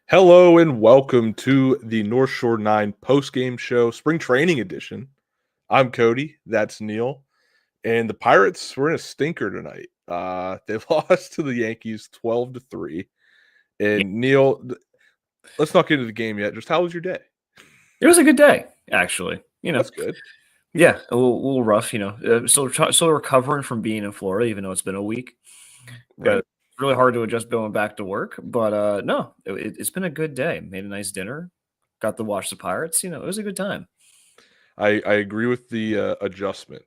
Hello and welcome to the North Shore 9 postgame show, spring training edition. I'm Cody, that's Neil, and the Pirates were in a stinker tonight. They lost to the Yankees 12-3. And Neil, let's not get into the game yet. Just how was your day? It was a good day, actually. That's good. Yeah, a little rough, still recovering from being in Florida, even though it's been a week. Right. It's really hard to adjust going back to work, but no, it's been a good day. Made a nice dinner, got to watch the Pirates. It was a good time. I agree with the adjustment.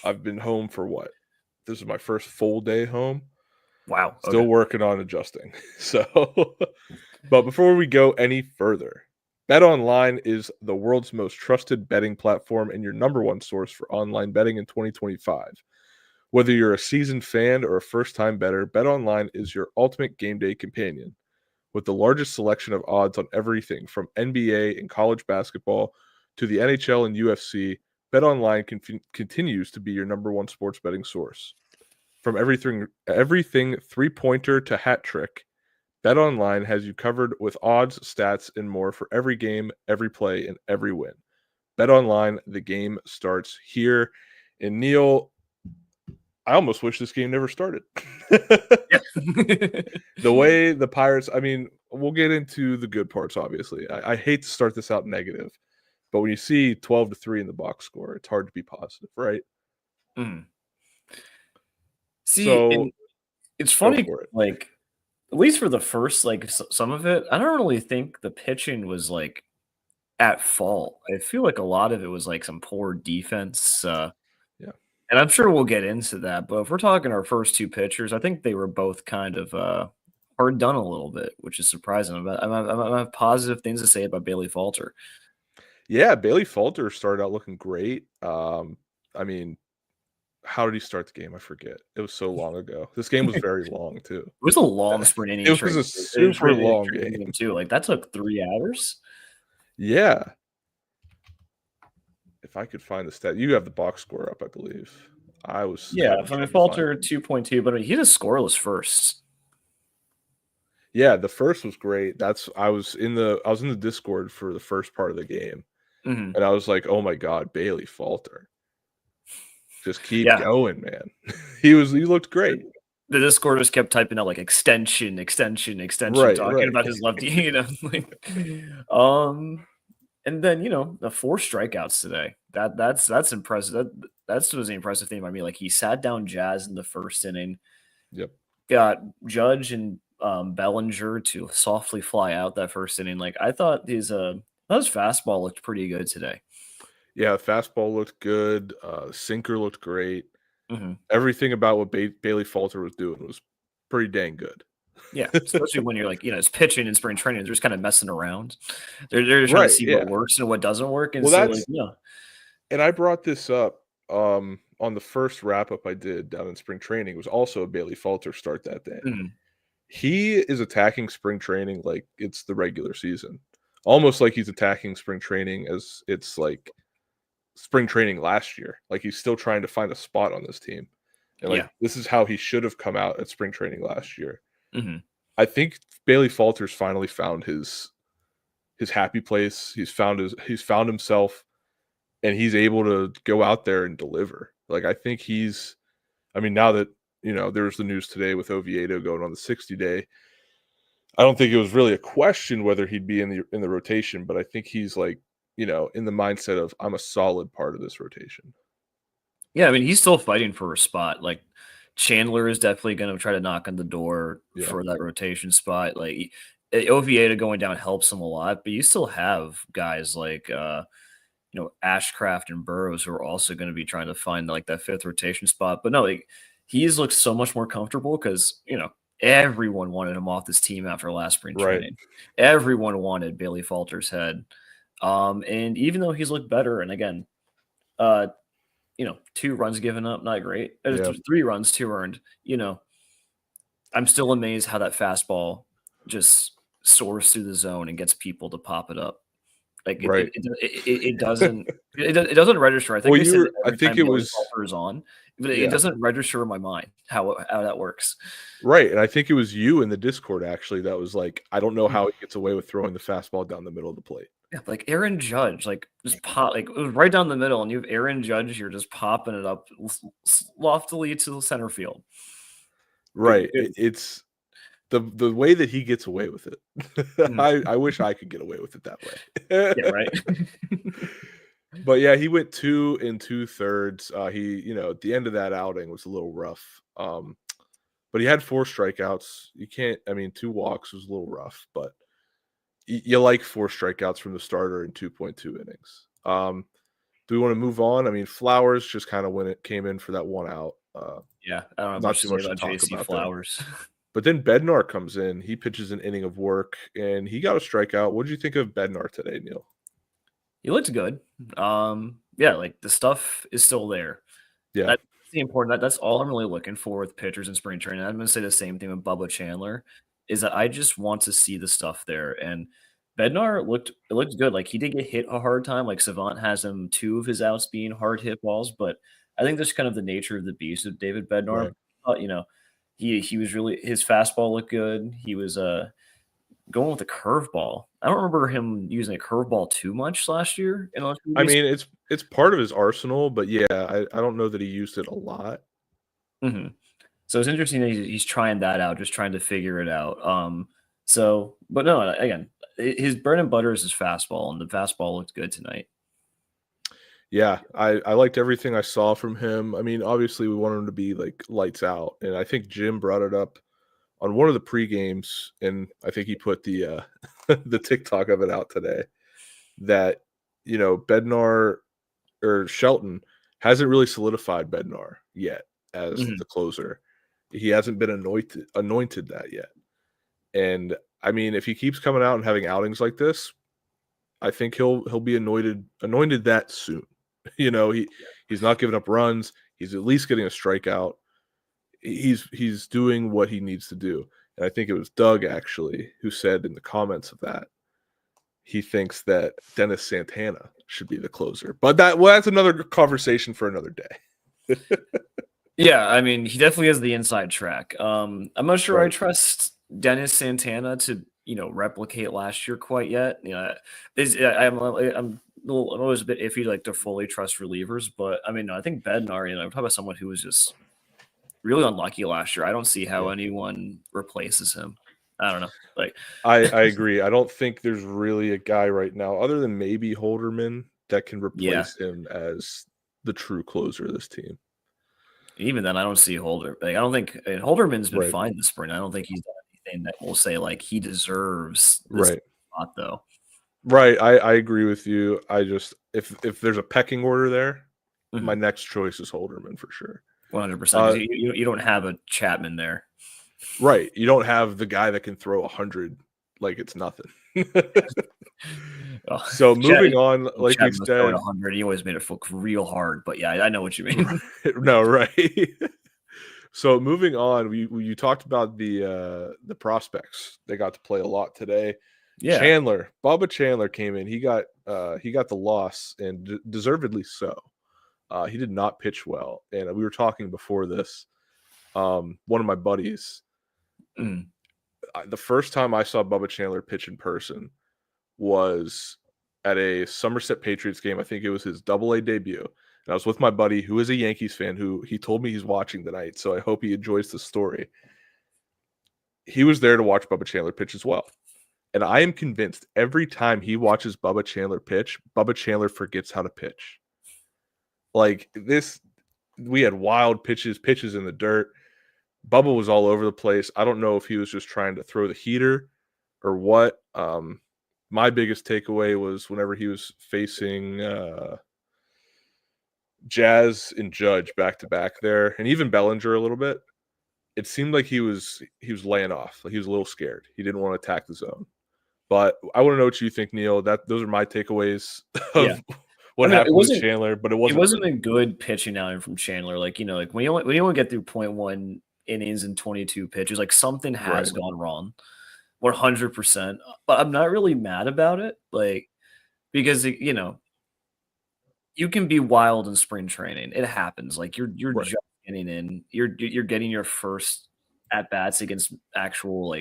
I've been home for what? This is my first full day home. Wow. Still working on adjusting. But before we go any further, BetOnline is the world's most trusted betting platform and your number one source for online betting in 2025. Whether you're a seasoned fan or a first-time bettor, BetOnline is your ultimate game day companion. With the largest selection of odds on everything from NBA and college basketball to the NHL and UFC, BetOnline continues to be your number one sports betting source. From everything three-pointer to hat trick, BetOnline has you covered with odds, stats, and more for every game, every play, and every win. BetOnline, the game starts here. And Neil, I almost wish this game never started. The way the Pirates, we'll get into the good parts, obviously. I hate to start this out negative, but when you see 12-3 in the box score, it's hard to be positive, right? Mm. See, it's funny, at least for the first, some of it, I don't really think the pitching was, at fault. I feel like a lot of it was, some poor defense. And I'm sure we'll get into that, but if we're talking our first two pitchers, I think they were both kind of hard done a little bit, which is surprising. I have positive things to say about Bailey Falter. Yeah, Bailey Falter started out looking great. How did he start the game? I forget. It was so long ago. This game was very long, too. It was a long sprint inning. It was a super long game, too. That took 3 hours. Yeah. If I could find the stat, you have the box score up, I believe. Falter 2.2, but he had a scoreless first. Yeah, the first was great. I was in the Discord for the first part of the game, and I was like, "Oh my God, Bailey Falter, just keep going, man." He looked great. The Discord just kept typing out extension, right, talking about his lefty, And then, the 4 strikeouts today. That's impressive. That was the impressive thing by me. He sat down Jazz in the first inning. Yep. Got Judge and Bellinger to softly fly out that first inning. I thought his fastball looked pretty good today. Yeah, fastball looked good. Sinker looked great. Everything about what Bailey Falter was doing was pretty dang good. Yeah, especially when you're it's pitching in spring training. They're just kind of messing around. They're trying to see what works and what doesn't work. And and I brought this up on the first wrap-up I did down in spring training. It was also a Bailey Falter start that day. He is attacking spring training like it's the regular season. Almost like he's attacking spring training as it's spring training last year. He's still trying to find a spot on this team. And this is how he should have come out at spring training last year. I think Bailey Falter's finally found his happy place. He's found himself, and he's able to go out there and deliver. I think now that there was the news today with Oviedo going on the 60-day, I don't think it was really a question whether he'd be in the rotation, but I think he's in the mindset of, I'm a solid part of this rotation. Yeah, he's still fighting for a spot. Chandler is definitely going to try to knock on the door for that rotation spot. Oviedo going down helps him a lot, but you still have guys Ashcraft and Burrows who are also going to be trying to find that 5th rotation spot. But no, he's looked so much more comfortable because everyone wanted him off this team after last spring training. Everyone wanted Bailey Falter's head. And even though he's looked better, and again, 2 runs given up, not great. 3 runs, 2 earned. I'm still amazed how that fastball just soars through the zone and gets people to pop it up. Like it doesn't register. I think it was on, but it doesn't register in my mind how that works. Right, and I think it was you in the Discord actually that was like, I don't know how he gets away with throwing the fastball down the middle of the plate. Yeah, like Aaron Judge, like just pop, like it was right down the middle, and you have Aaron Judge, you're just popping it up loftily to the center field. Right, it's the way that he gets away with it. I wish I could get away with it that way. Yeah, right. But yeah, he went 2 2/3. He, at the end of that outing was a little rough. But he had 4 strikeouts. 2 walks was a little rough, but you like 4 strikeouts from the starter in 2.2 innings. Do we want to move on? Flowers just kind of when it came in for that 1 out. Yeah, I don't know not too much to talk JC about Flowers. But then Bednar comes in. He pitches an inning of work, and he got a strikeout. What did you think of Bednar today, Neil? He looked good. Like the stuff is still there. Yeah, that's the important. That's all I'm really looking for with pitchers in spring training. I'm going to say the same thing with Bubba Chandler. Is that I just want to see the stuff there. And Bednar looked good. Like he did get hit a hard time. Like Savant has him 2 of his outs being hard hit balls, but I think that's kind of the nature of the beast of David Bednar. Right. He was really, his fastball looked good. He was going with a curveball. I don't remember him using a curveball too much last year. It's part of his arsenal, but yeah, I don't know that he used it a lot. Mm-hmm. So it's interesting that he's trying that out, just trying to figure it out. But no, again, his bread and butter is his fastball, and the fastball looked good tonight. Yeah, I liked everything I saw from him. Obviously we want him to be like lights out, and I think Jim brought it up on one of the pre-games, and I think he put the the TikTok of it out today, that Bednar or Shelton hasn't really solidified Bednar yet as the closer. He hasn't been anointed that yet. And if he keeps coming out and having outings like this, I think he'll be anointed that soon. He's not giving up runs. He's at least getting a strikeout. He's doing what he needs to do. And I think it was Doug actually who said in the comments of that he thinks that Dennis Santana should be the closer. But that's another conversation for another day. Yeah, he definitely has the inside track. I'm not sure I trust Dennis Santana to replicate last year quite yet. I'm always a bit iffy like to fully trust relievers, but I think Bednar, I'm talking about someone who was just really unlucky last year. I don't see how anyone replaces him. I don't know. Like I agree. I don't think there's really a guy right now other than maybe Holderman that can replace him as the true closer of this team. Even then, I don't see Holder. Like I don't think Holderman's been fine this spring. I don't think he's done anything that will say like he deserves this spot though. Right. I agree with you. I just if there's a pecking order there, my next choice is Holderman for sure. 100%. You don't have a Chapman there. Right. You don't have the guy that can throw 100 like it's nothing. So moving on, like we said, 100. He always made it look real hard, but yeah, I know what you mean. No, right. So moving on, you talked about the prospects. They got to play a lot today. Yeah, Bubba Chandler came in. He got the loss, and deservedly so. He did not pitch well, and we were talking before this. One of my buddies, the first time I saw Bubba Chandler pitch in person was at a Somerset Patriots game. I think it was his Double-A debut. And I was with my buddy who is a Yankees fan who he told me he's watching tonight. So I hope he enjoys the story. He was there to watch Bubba Chandler pitch as well. And I am convinced every time he watches Bubba Chandler pitch, Bubba Chandler forgets how to pitch. Like this, we had wild pitches in the dirt. Bubba was all over the place. I don't know if he was just trying to throw the heater or what. My biggest takeaway was whenever he was facing Jazz and Judge back to back there, and even Bellinger a little bit. it seemed like he was laying off. Like he was a little scared. He didn't want to attack the zone. But I want to know what you think, Neil. Those are my takeaways of what happened with Chandler. But it wasn't a good pitching outing from Chandler. Like, you know, like when you only get through 0.1 innings and 22 pitches, like something has gone wrong. 100%. But I'm not really mad about it. Like, because, you know, you can be wild in spring training. It happens. Like you're just getting in. You're getting your first at bats against actual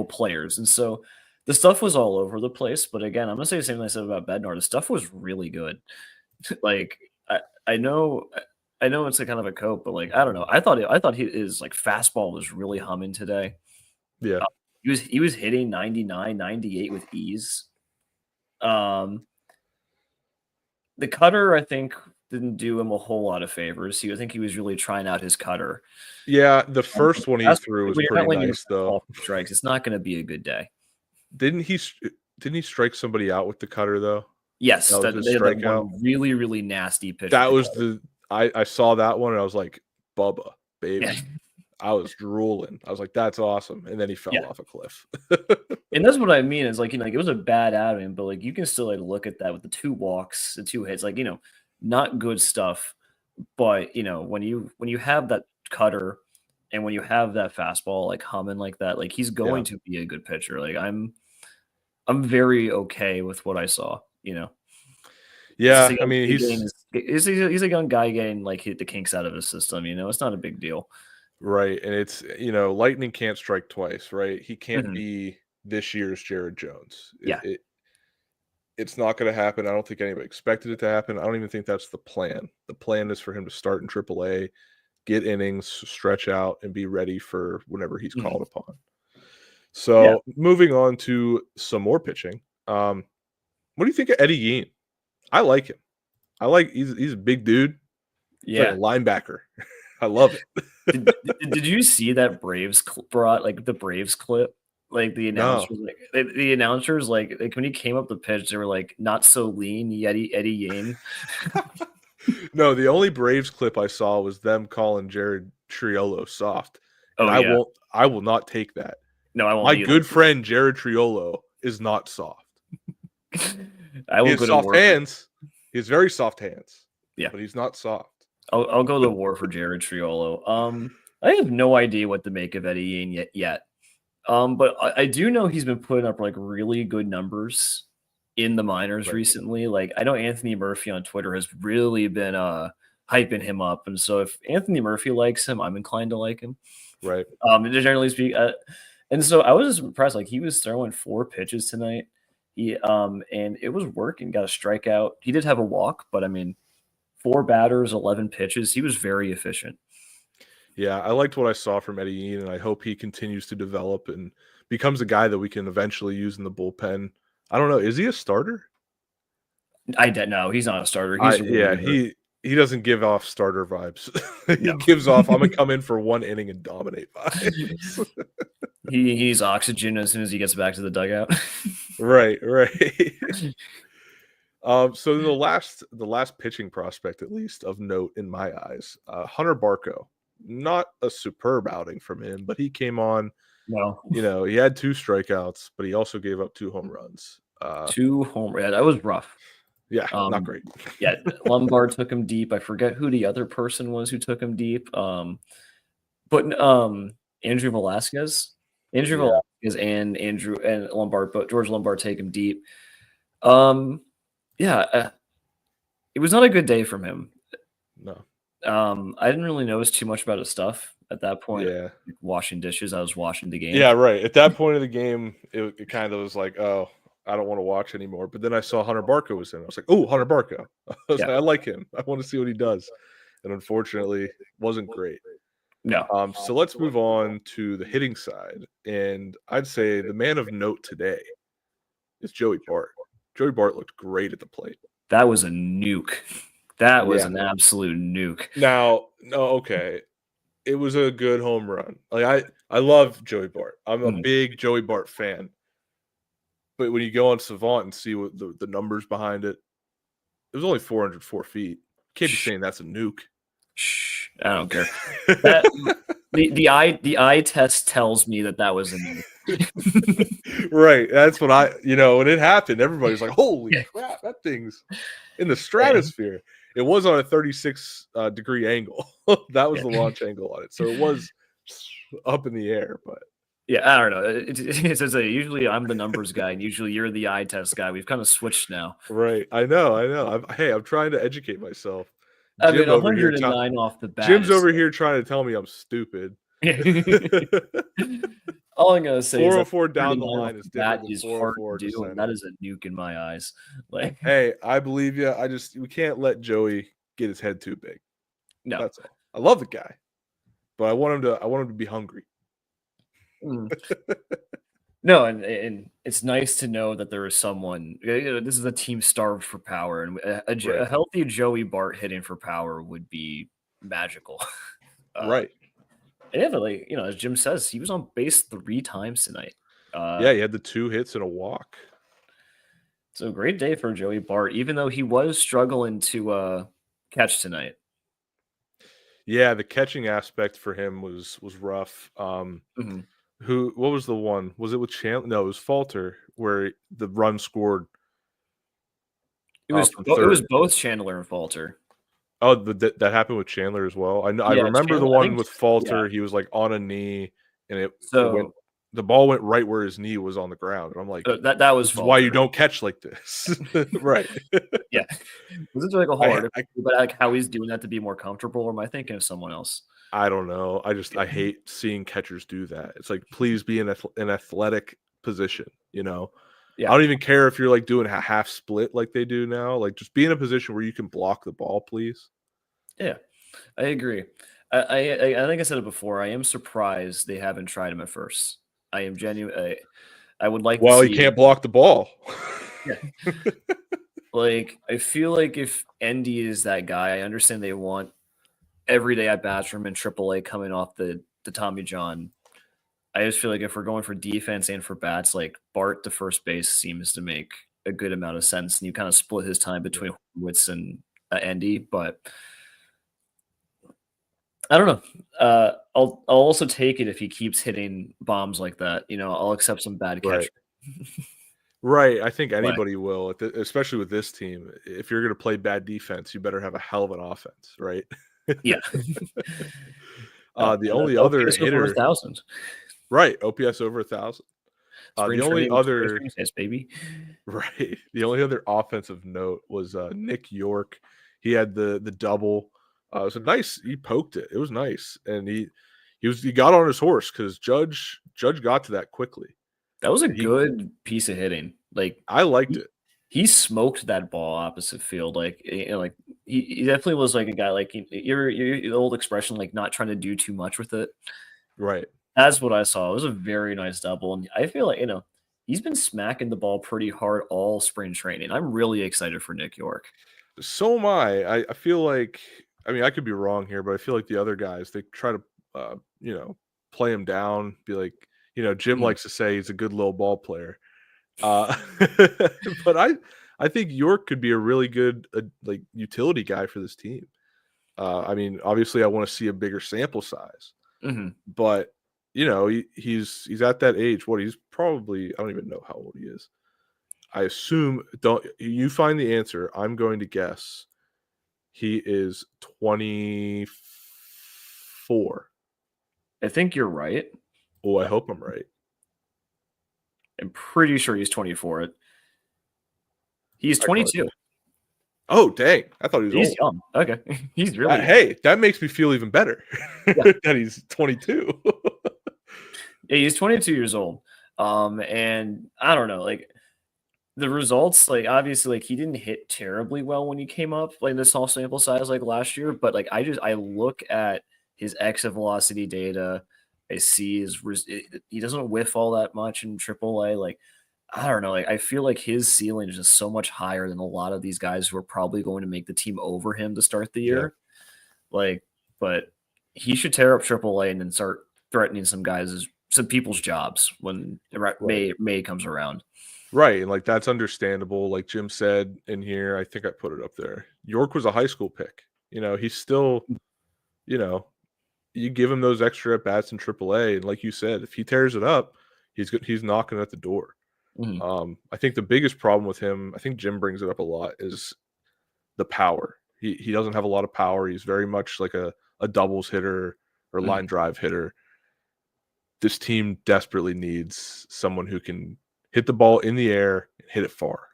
players. And so the stuff was all over the place. But again, I'm gonna say the same thing I said about Bednar. The stuff was really good. Like I know it's a kind of a cope, but like I don't know. I thought his like fastball was really humming today. Yeah. He was hitting 99, 98 with ease. The cutter, I think, didn't do him a whole lot of favors. I think he was really trying out his cutter. Yeah, the first one he threw was pretty nice, though. Strikes, it's not going to be a good day. Didn't he strike somebody out with the cutter though? Yes, that one really, really nasty pitch. That was I saw that one and I was like, Bubba, baby. Yeah. I was drooling. I was like, that's awesome. And then he fell off a cliff. And that's what I mean. Is like, you know, like it was a bad outing, but like you can still like look at that with the 2 walks, the 2 hits, like, you know, not good stuff. But, you know, when you have that cutter and when you have that fastball like humming like that, like he's going to be a good pitcher. Like I'm very okay with what I saw, you know. Yeah, I mean, he's a young guy getting like hit the kinks out of his system, you know. It's not a big deal. Right, and it's, you know, lightning can't strike twice, right? He can't be this year's Jared Jones. It's not going to happen. I don't think anybody expected it to happen. I don't even think that's the plan. The plan is for him to start in AAA, get innings, stretch out, and be ready for whenever he's called upon. So moving on to some more pitching. What do you think of Eddie Yean? I like him. He's a big dude. He's like a linebacker. I love it. Did you see that Braves the Braves clip? Like the announcers, the announcers, like when he came up the pitch, they were like, "Not so lean, Eddie Yean." No, the only Braves clip I saw was them calling Jared Triolo soft. And I will not take that. No, I won't. My good friend Jared Triolo is not soft. I will he has soft hands. He has very soft hands. Yeah, but he's not soft. I'll go to war for Jared Triolo. I have no idea what to make of Eddie Yean yet. But I do know he's been putting up like really good numbers in the minors recently. Like I know Anthony Murphy on Twitter has really been hyping him up, and so if Anthony Murphy likes him, I'm inclined to like him. Right. Generally speak, and so I was just impressed. Like he was throwing 4 pitches tonight. And it was working. Got a strikeout. He did have a walk, but I mean, 4 batters, 11 pitches. He was very efficient. Yeah, I liked what I saw from Eddie Yean, and I hope he continues to develop and becomes a guy that we can eventually use in the bullpen. I don't know. Is he a starter? I don't know. He's not a starter. He doesn't give off starter vibes. He gives off, I'm going to come in for 1 inning and dominate vibes. He's oxygen as soon as he gets back to the dugout. Right. So the last pitching prospect, at least of note in my eyes, Hunter Barco. Not a superb outing from him, but he came on. No, you know, he had 2 strikeouts, but he also gave up 2 home runs. 2 home runs. That was rough. Yeah, not great. Lombard took him deep. I forget who the other person was who took him deep. But Andrew Velasquez and Andrew and Lombard, but George Lombard take him deep. It was not a good day from him. No. I didn't really notice too much about his stuff at that point. Yeah. Washing dishes. I was watching the game. Yeah, right. At that point of the game, it kind of was like, oh, I don't want to watch anymore. But then I saw Hunter Barco was in. I was like, oh, Hunter Barco. I like him. I want to see what he does. And unfortunately, wasn't great. No. So let's move on to the hitting side. And I'd say the man of note today is Joey Bart. Joey Bart looked great at the plate. That was a nuke. That was an absolute nuke. Now, okay. It was a good home run. Like I love Joey Bart. I'm a big Joey Bart fan. But when you go on Savant and see what the numbers behind it, it was only 404 feet. Can't be saying that's a nuke. Shh. I don't care. The eye test tells me that was a no. Right. That's what when it happened, everybody's like, holy crap, that thing's in the stratosphere. It was on a 36 degree angle. That was the launch angle on it. So it was up in the air, but yeah, I don't know. It's usually I'm the numbers guy, and usually you're the eye test guy. We've kind of switched now. Right. I know. I'm trying to educate myself. I mean, 109 off the bat. Jim's over here trying to tell me I'm stupid. All I'm gonna say 404 down the line is different than 404 to do, and that is a nuke in my eyes. Like, hey, I believe you. We can't let Joey get his head too big. No, that's all. I love the guy, but I want him to be hungry. No, and it's nice to know that there is someone. This is a team starved for power, and a healthy Joey Bart hitting for power would be magical. Right. And yeah, but as Jim says, he was on base 3 times tonight. Yeah, he had the 2 hits and a walk. So great day for Joey Bart, even though he was struggling to catch tonight. Yeah, the catching aspect for him was rough. What was the one? Was it with Chandler? No, it was Falter where the run scored. It was both Chandler and Falter. Oh, that happened with Chandler as well. I remember Chandler, the one with Falter. He was like on a knee, and the ball went right where his knee was on the ground. And I'm like, that was why you don't catch like this, right? Yeah, was it like a whole article about like how he's doing that to be more comfortable, or am I thinking of someone else? I don't know. I hate seeing catchers do that. It's like, please be in an athletic position. Yeah. I don't even care if you're like doing a half split like they do now. Like, just be in a position where you can block the ball, please. Yeah, I agree. I think I said it before. I am surprised they haven't tried him at first. I am genuine. I would like. Well, he can't block the ball. Yeah. Like, I feel like if Endy is that guy, I understand they want everyday at bats from in AAA coming off the Tommy John. I just feel like if we're going for defense and for bats, like Bart to first base seems to make a good amount of sense, and you kind of split his time between Witz and Endy, but. I don't know. I'll also take it if he keeps hitting bombs like that. I'll accept some bad catch. Right. I think anybody will, especially with this team. If you're going to play bad defense, you better have a hell of an offense, right? Yeah. The only other hitter, over 1,000. Right? OPS over 1,000. The only other baby. Right. The only other offensive note was Nick Yorke. He had the double. It was nice. He poked it. It was nice, and he got on his horse because Judge got to that quickly. That was a good piece of hitting. Like, I liked it. He smoked that ball opposite field. Like, he definitely was like a guy like your old expression, like not trying to do too much with it. Right. That's what I saw. It was a very nice double, and I feel like he's been smacking the ball pretty hard all spring training. I'm really excited for Nick Yorke. So am I. I feel like. I mean, I could be wrong here, but I feel like the other guys, they try to, play him down, be like, Jim likes to say he's a good little ball player. But I think Yorke could be a really good, utility guy for this team. I mean, obviously I want to see a bigger sample size, but he's at that age. He's probably, I don't even know how old he is. I assume, don't you find the answer. I'm going to guess. He is 24. I think you're right. Oh, I hope I'm right. I'm pretty sure he's 24. He's 22. Oh, dang. I thought he was He's young. Okay. He's really young. Hey, that makes me feel even better that he's 22. Yeah, he's 22 years old. And I don't know, like, the results, like, obviously, like, he didn't hit terribly well when he came up, like, this small sample size, like, last year. But, like, I look at his exit velocity data. I see he doesn't whiff all that much in AAA. Like, I don't know. Like, I feel like his ceiling is just so much higher than a lot of these guys who are probably going to make the team over him to start the year. Yeah. Like, but he should tear up AAA and then start threatening some people's jobs when May comes around. Right, and like that's understandable. Like Jim said in here, I think I put it up there. Yorke was a high school pick. He's still you give him those extra at bats in AAA, and like you said, if he tears it up, he's knocking at the door. I think the biggest problem with him, I think Jim brings it up a lot, is the power. He doesn't have a lot of power. He's very much like a doubles hitter or line drive hitter. This team desperately needs someone who can hit the ball in the air and hit it far.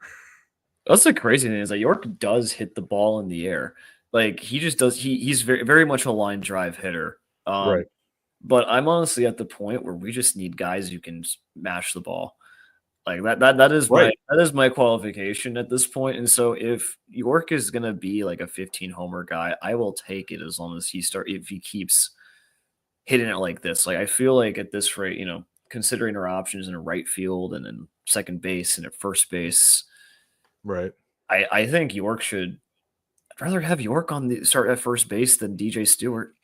That's the crazy thing is that Yorke does hit the ball in the air. Like he just does. He's very, very much a line drive hitter. Right. But I'm honestly at the point where we just need guys who can mash the ball. Like that is right. that is my qualification at this point. And so if Yorke is gonna be like a 15 homer guy, I will take it as long as if he keeps hitting it like this. Like I feel like at this rate, considering our options in a right field and in second base and at first base, right. I think Yorke should. I'd rather have Yorke on the start at first base than DJ Stewart.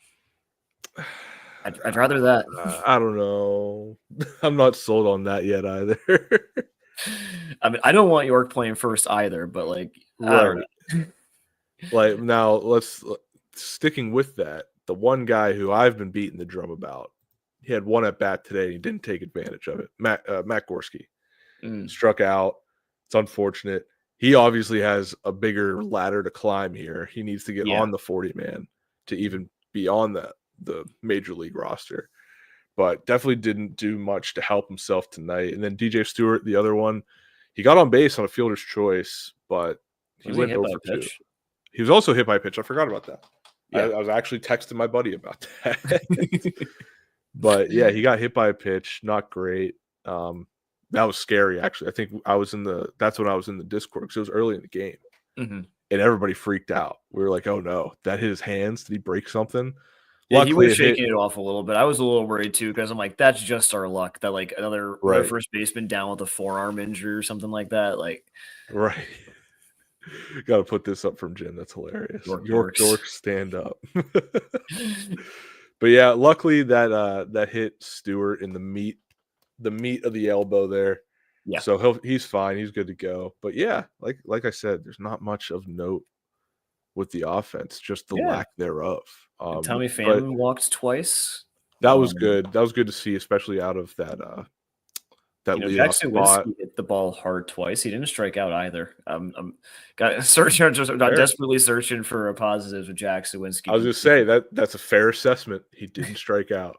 I'd rather that. I don't know. I'm not sold on that yet either. I mean, I don't want Yorke playing first either, but like, right. Like now, sticking with that. The one guy who I've been beating the drum about, he had one at bat today. He didn't take advantage of it. Matt Gorski struck out. It's unfortunate. He obviously has a bigger ladder to climb here. He needs to get on the 40-man to even be on the major league roster. But definitely didn't do much to help himself tonight. And then DJ Stewart, the other one, he got on base on a fielder's choice, but he went over 2. He was also hit by a pitch. I forgot about that. Yeah. I was actually texting my buddy about that. But yeah, he got hit by a pitch. Not great. That was scary, actually. I think that's when I was in the Discord because it was early in the game. And everybody freaked out. We were like, oh no, that hit his hands. Did he break something? Yeah, he was shaking it off a little bit. I was a little worried too because I'm like, that's just our luck that like another first baseman down with a forearm injury or something like that. Like, right. Got to put this up from Jim. That's hilarious. Yorke, stand up. But yeah, luckily that hit Stewart in the meat of the elbow there. Yeah. So he's fine. He's good to go. But yeah, like I said, there's not much of note with the offense, just the lack thereof. Tommy Pham walked twice. That was good. That was good to see, especially out of that leadoff spot. Hit the ball hard twice. He didn't strike out either. Desperately searching for a positive with Jack Sawinski. I was going to say that's a fair assessment. He didn't strike out.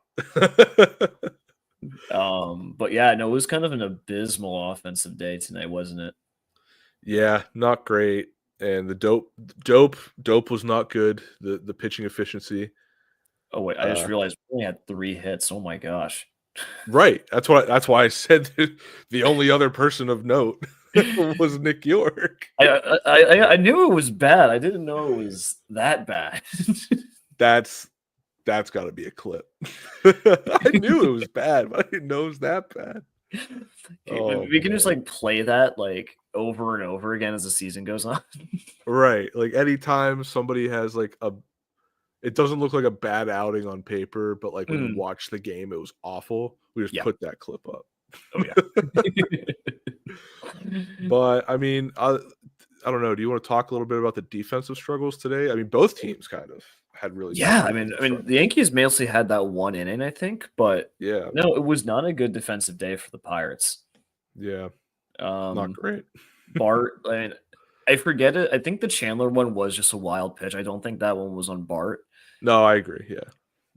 But yeah, no, it was kind of an abysmal offensive day tonight, wasn't it? Yeah, not great. And the dope was not good. The pitching efficiency. Oh wait, I just realized we only had 3 hits. Oh my gosh. Right. That's why I said the only other person of note was Nick Yorke. I knew it was bad. I didn't know it was that bad. That's got to be a clip. I knew it was bad, but I didn't know it was that bad. We can just like play that like over and over again as the season goes on. Right. Like anytime somebody has like it doesn't look like a bad outing on paper, but like when you watch the game, it was awful. We just put that clip up. Oh yeah. But I mean, I don't know. Do you want to talk a little bit about the defensive struggles today? I mean, both teams kind of had really. I mean, the Yankees mostly had that one inning, I think, but no, it was not a good defensive day for the Pirates. Yeah, not great. Bart, I forget it. I think the Chandler one was just a wild pitch. I don't think that one was on Bart. No, I agree. Yeah,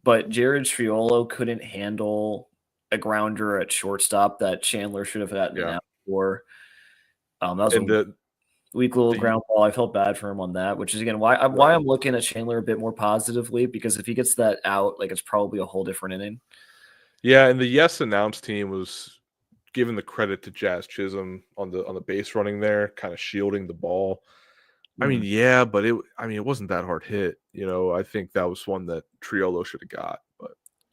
but Jared Triolo couldn't handle a grounder at shortstop that Chandler should have gotten out for. That was a weak little ground ball. I felt bad for him on that, which is again why I'm looking at Chandler a bit more positively, because if he gets that out, like it's probably a whole different inning. Yeah, and the Yes Announce team was giving the credit to Jazz Chisholm on the base running there, kind of shielding the ball. I mean, yeah, but it wasn't that hard hit. I think that was one that Triolo should have got. But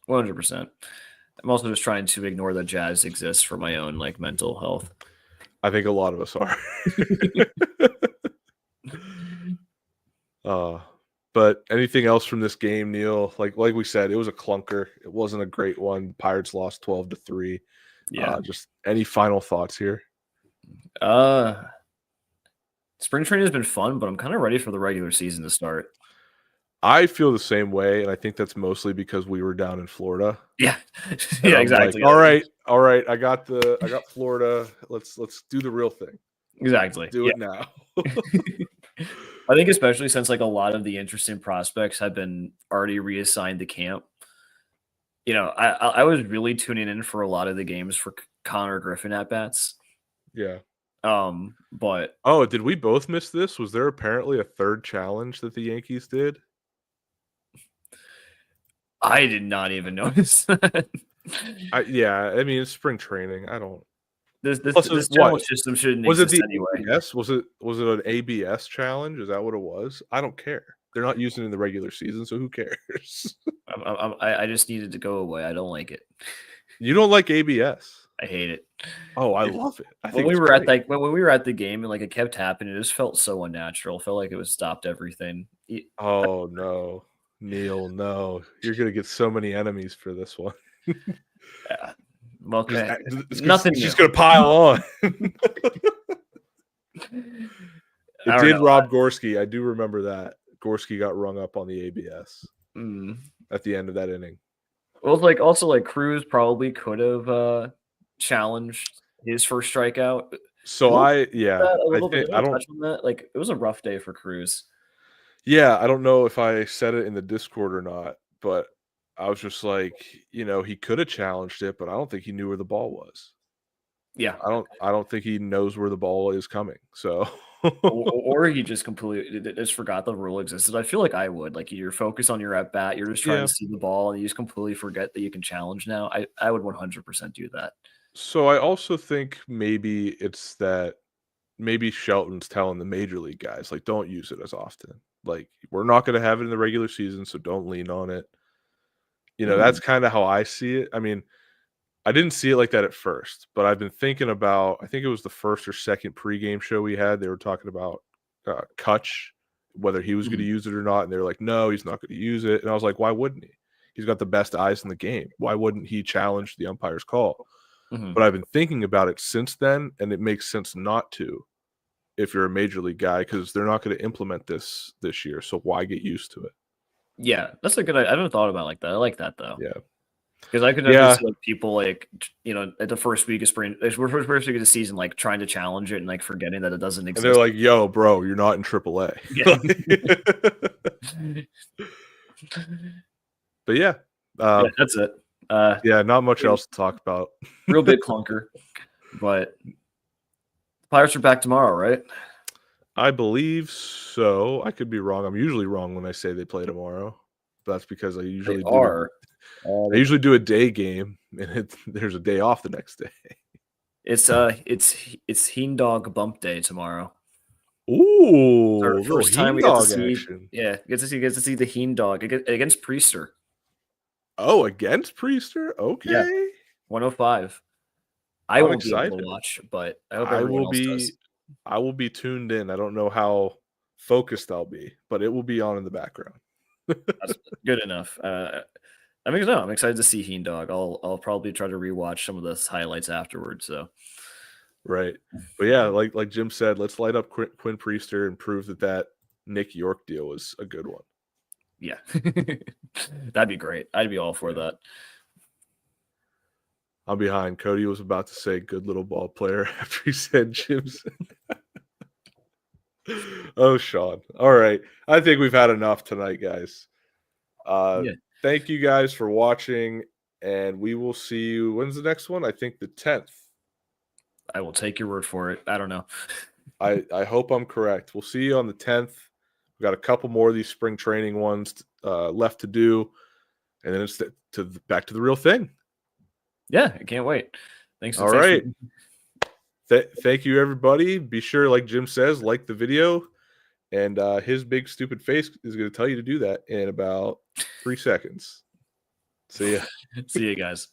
100%. I'm also just trying to ignore that Jazz exists for my own like mental health. I think a lot of us are. But anything else from this game, Neil? Like we said, it was a clunker. It wasn't a great one. Pirates lost 12-3. Yeah. Just any final thoughts here? Spring training has been fun, but I'm kind of ready for the regular season to start. I feel the same way, and I think that's mostly because we were down in Florida. Yeah. Yeah, I'm exactly. Like, all right. I got Florida. Let's do the real thing. Exactly. Do it now. I think especially since like a lot of the interesting prospects have been already reassigned to camp. I was really tuning in for a lot of the games for Connor Griffin at bats. Yeah. But did we both miss this? Was there apparently a third challenge that the Yankees did? I did not even notice that. I mean, it's spring training. I don't. This challenge system shouldn't exist anyway. Yes, was it an ABS challenge? Is that what it was? I don't care. They're not using it in the regular season, so who cares? I just needed to go away. I don't like it. You don't like ABS? I hate it. Oh, I love it. When we were at the game and like it kept happening, it just felt so unnatural. It felt like it was stopped everything. Oh no, Neil, no! You're gonna get so many enemies for this one. Yeah. Well, okay. Nothing. It's just gonna pile on. It did rob Gorski. I do remember that. Gorski got rung up on the ABS at the end of that inning. Well, like also like Cruz probably could have challenged his first strikeout. So I don't. Like it was a rough day for Cruz. Yeah, I don't know if I said it in the Discord or not, but I was just like, he could have challenged it, but I don't think he knew where the ball was. Yeah, I don't think he knows where the ball is coming. So, or he just completely just forgot the rule existed. I feel like I would. Like you're focused on your at bat, you're just trying to see the ball, and you just completely forget that you can challenge now. I would 100% do that. So I also think maybe it's that maybe Shelton's telling the major league guys like, don't use it as often. Like we're not going to have it in the regular season, so don't lean on it. That's kind of how I see it. I mean, I didn't see it like that at first, but I've been thinking about, I think it was the first or second pregame show we had. They were talking about Kutch, whether he was going to use it or not. And they were like, no, he's not going to use it. And I was like, why wouldn't he? He's got the best eyes in the game. Why wouldn't he challenge the umpire's call? But I've been thinking about it since then, and it makes sense not to if you're a major league guy, because they're not going to implement this year. So why get used to it? Yeah, that's a good idea. I haven't thought about it like that. I like that though. Yeah. Because I could never see like people like at the first week of spring, first week of the season, like trying to challenge it and like forgetting that it doesn't exist. And they're like, "Yo, bro, you're not in AAA." Yeah. But yeah, that's it. Not much else to talk about. Real big clunker, but Pirates are back tomorrow, right? I believe so. I could be wrong. I'm usually wrong when I say they play tomorrow. But that's because I usually I usually do a day game, and there's a day off the next day. It's Heen Dog Bump Day tomorrow. Ooh, first time we get to see action. Yeah, get to see the Heen Dog against Priester. Oh, against Priester? Okay. Yeah. 105. I won't be able to watch, but I hope everyone else does. I will be tuned in. I don't know how focused I'll be, but it will be on in the background. That's good enough. I'm excited to see Heen Dog. I'll probably try to rewatch some of the highlights afterwards. So, right, but yeah, like Jim said, let's light up Quinn Priester and prove that Nick Yorke deal was a good one. Yeah, that'd be great. I'd be all for that. I'm behind. Cody was about to say "good little ball player" after he said Jim's. Oh, Sean. All right, I think we've had enough tonight, guys. Thank you guys for watching, and we will see you. When's the next one? I think the 10th. I will take your word for it. I don't know. I hope I'm correct. We'll see you on the 10th. We've got a couple more of these spring training ones left to do, and then it's back to the real thing. Yeah, I can't wait. Thanks. All right. Thank you, everybody. Be sure, like Jim says, like the video, and his big stupid face is going to tell you to do that in about 3 seconds. See ya. See you guys.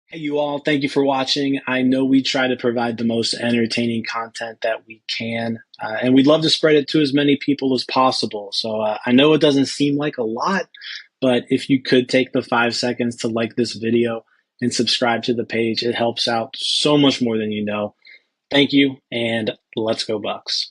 Hey, you all. Thank you for watching. I know we try to provide the most entertaining content that we can, and we'd love to spread it to as many people as possible. So I know it doesn't seem like a lot, but if you could take the 5 seconds to like this video and subscribe to the page, it helps out so much more than you know. Thank you, and let's go Bucs.